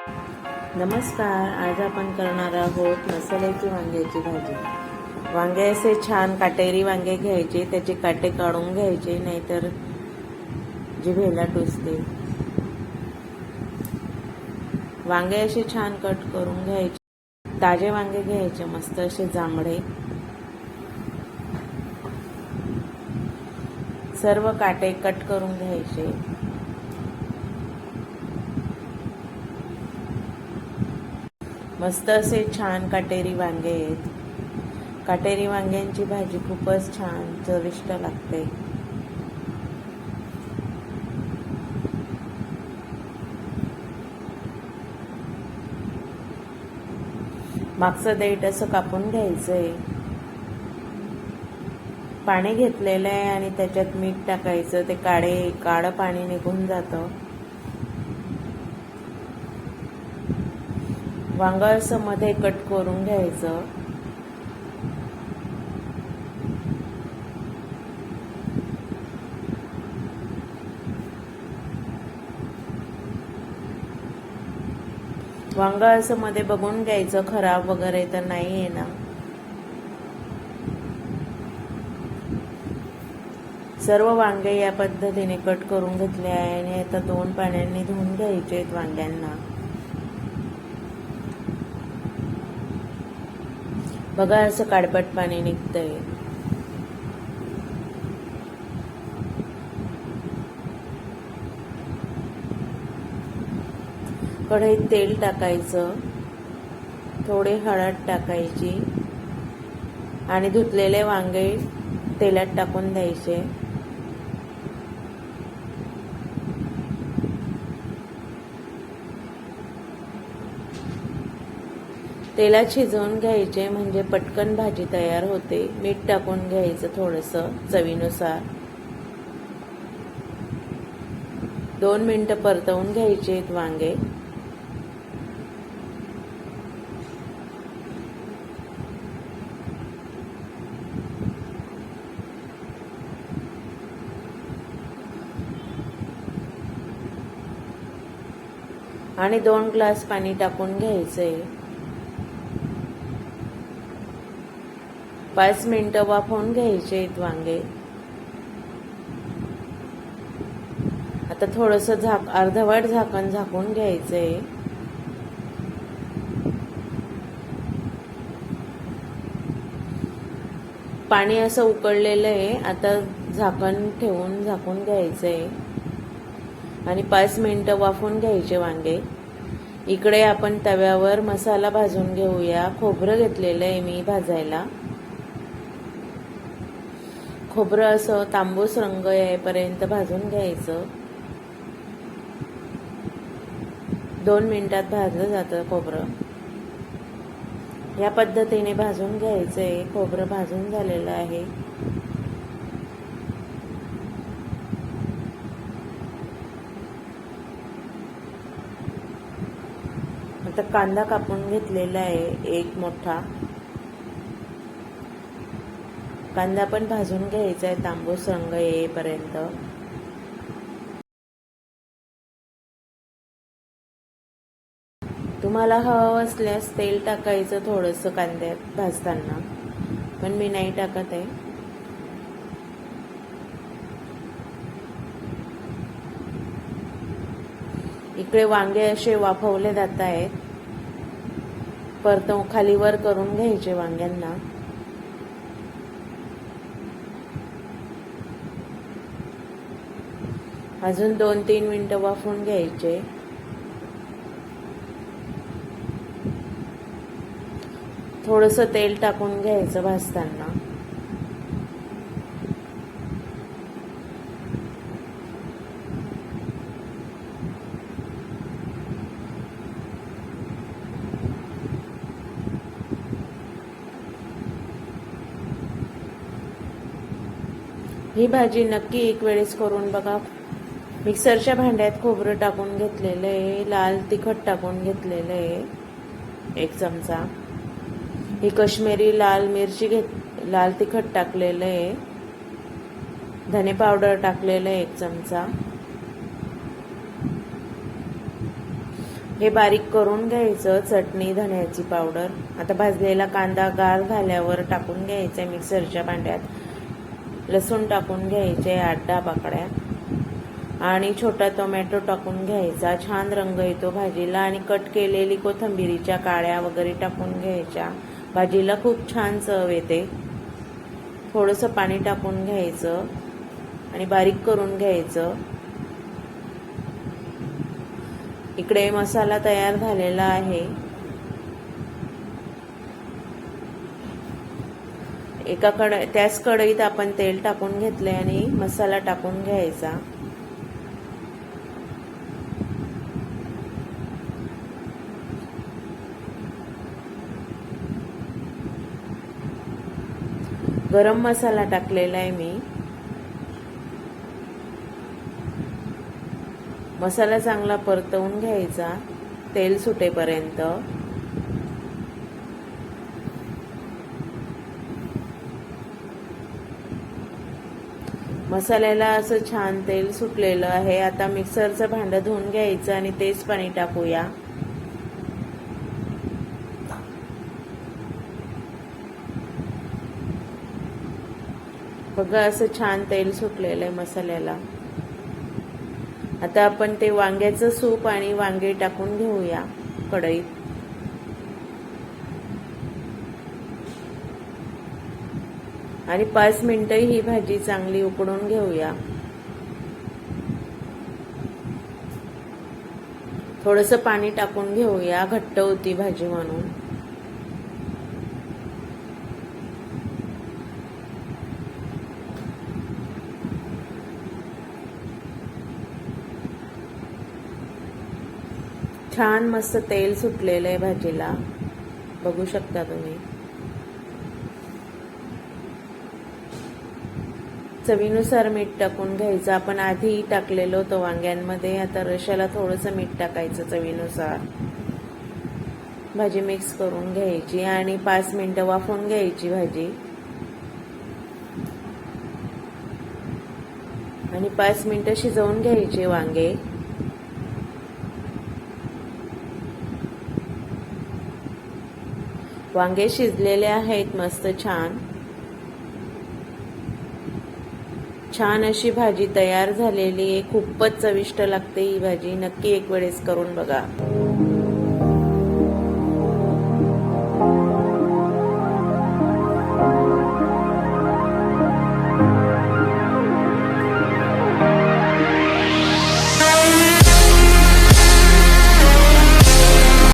नमस्कार. आज आपण करणार आहोत मसाल्याची वांग्याची भाजी. वांगे असे छान काटेरी वांगे घ्यायचे, त्याचे काटे काढून घ्यायचे, नाहीतर जिभेला टोचते. वांगे असे छान कट करून घ्यायचे. ताजे वांगे घ्यायचे, मस्त असे जांभळे. सर्व काटे कट करून घ्यायचे. मस्त असे छान काटेरी वांगे आहेत. काटेरी वांग्यांची भाजी खूपच छान चविष्ट लागते. मागचं देठ असं कापून घ्यायचंय. पाणी घेतलेलं आहे आणि त्याच्यात मीठ टाकायचं. ते काळं पाणी निघून जातं. वांग असं मध्ये कट करून घ्यायचं. वांग असं मध्ये बघून घ्यायचं, खराब वगैरे तर नाही आहे ना. सर्व वांगे या पद्धतीने कट करून घेतले आहे आणि आता 2 पाण्याने धुवून घ्यायचे आहेत वांग्यांना. बघा असं काळपट पाणी निघतंय. कढईत तेल टाकायचं, थोडे हळद टाकायची आणि धुतलेले वांगे तेलात टाकून द्यायचे. तेलात शिजवून घ्यायचे, म्हणजे पटकन भाजी तयार होते. मीठ टाकून घ्यायचं थोडंसं चवीनुसार. 2 मिनिटं परतवून घ्यायचे वांगे. आणि 2 ग्लास पाणी टाकून घ्यायचंय. 5 मिनिटं वाफवून घ्यायचे वांगे. आता थोडंसं अर्धवट झाकण झाकून घ्यायचंय. पाणी असं उकळलेलं आहे. आता झाकण ठेवून झाकून घ्यायचंय आणि 5 मिनिटं वाफवून घ्यायचे वांगे. इकडे आपण तव्यावर मसाला भाजून घेऊया. खोबरं घेतलेलं आहे मी भाजायला. खोबरं असं तांबूस रंग येईपर्यंत भाजून घ्यायचं. 2 मिनिटात भाजलं जातं खोबरं. या पद्धतीने भाजून घ्यायचंय. खोबरं भाजून झालेलं आहे. आता कांदा कापून घेतलेला आहे 1 मोठा. कांदा पण भाजून घ्यायचा आहे तांबूस रंग येईपर्यंत. तुम्हाला हवं असल्यास तेल टाकायचं थोडंसं कांद्यात भाजताना, पण मी नाही टाकत आहे. इकडे वांगे असे वाफवले जात आहेत. परतव खालीवर करून घ्यायचे वांग्यांना. अजून 2-3 मिनिटं वाफवून घ्यायचे. थोडंसं तेल टाकून घ्यायचं भाजताना. ही भाजी नक्की एक वेळेस करून बघा. मिक्सरच्या भांड्यात खोबरं टाकून घेतलेलं आहे. लाल तिखट टाकून घेतलेलं आहे 1 चमचा. ही काश्मीरी लाल मिरची लाल तिखट टाकलेलं आहे. धने पावडर टाकलेलं आहे 1 चमचा. हे बारीक करून घ्यायचं, चटणी धण्याची पावडर. आता भाजलेला कांदा गार झाल्यावर टाकून घ्यायचा मिक्सरच्या भांड्यात. लसूण टाकून घ्यायचे 8-10 पाकळ्या आणि छोटा टोमॅटो टाकून घ्यायचा. छान रंग येतो भाजीला. आणि कट केलेली कोथिंबीरीच्या काड्या वगैरे टाकून घ्यायच्या. भाजीला खूप छान चव येते. थोडंसं पाणी टाकून घ्यायचं आणि बारीक करून घ्यायचं. इकडे मसाला तयार झालेला आहे. त्याच कढईत आपण तेल टाकून घेतले आणि मसाला टाकून घ्यायचा. गरम मसाला टाकलेला आहे मी. मसाला चांगला परतवून घ्यायचा तेल सुटेपर्यंत. मसाल्याला असं छान तेल सुटलेलं आहे. आता मिक्सरचं भांडं धुवून घ्यायचं आणि तेच पाणी टाकूया. बघा असं छान तेल सुटलेलं आहे मसाल्याला. आता आपण ते वांग्याचं सूप आणि वांगे टाकून घेऊया कढईत. आणि 5 मिनिटं ही भाजी चांगली उकडून घेऊया. थोडंसं पाणी टाकून घेऊया, घट्ट होती भाजी म्हणून. छान मस्त तेल सुटलेलं आहे भाजीला, बघू शकता तुम्ही. चवीनुसार मीठ टाकून घ्यायचं. आपण आधी टाकलेलं होतं वांग्यांमध्ये. आता रश्याला थोडंसं मीठ टाकायचं चवीनुसार. भाजी मिक्स करून घ्यायची आणि 5 मिनिटं वाफवून घ्यायची भाजी. आणि 5 मिनिटं शिजवून घ्यायचे वांगे. वांगे शिजलेले आहेत मस्त छान. छान अशी भाजी तयार झालेली आहे. खूपच चविष्ट लागते ही भाजी. नक्की एक वेळेस करून बघा.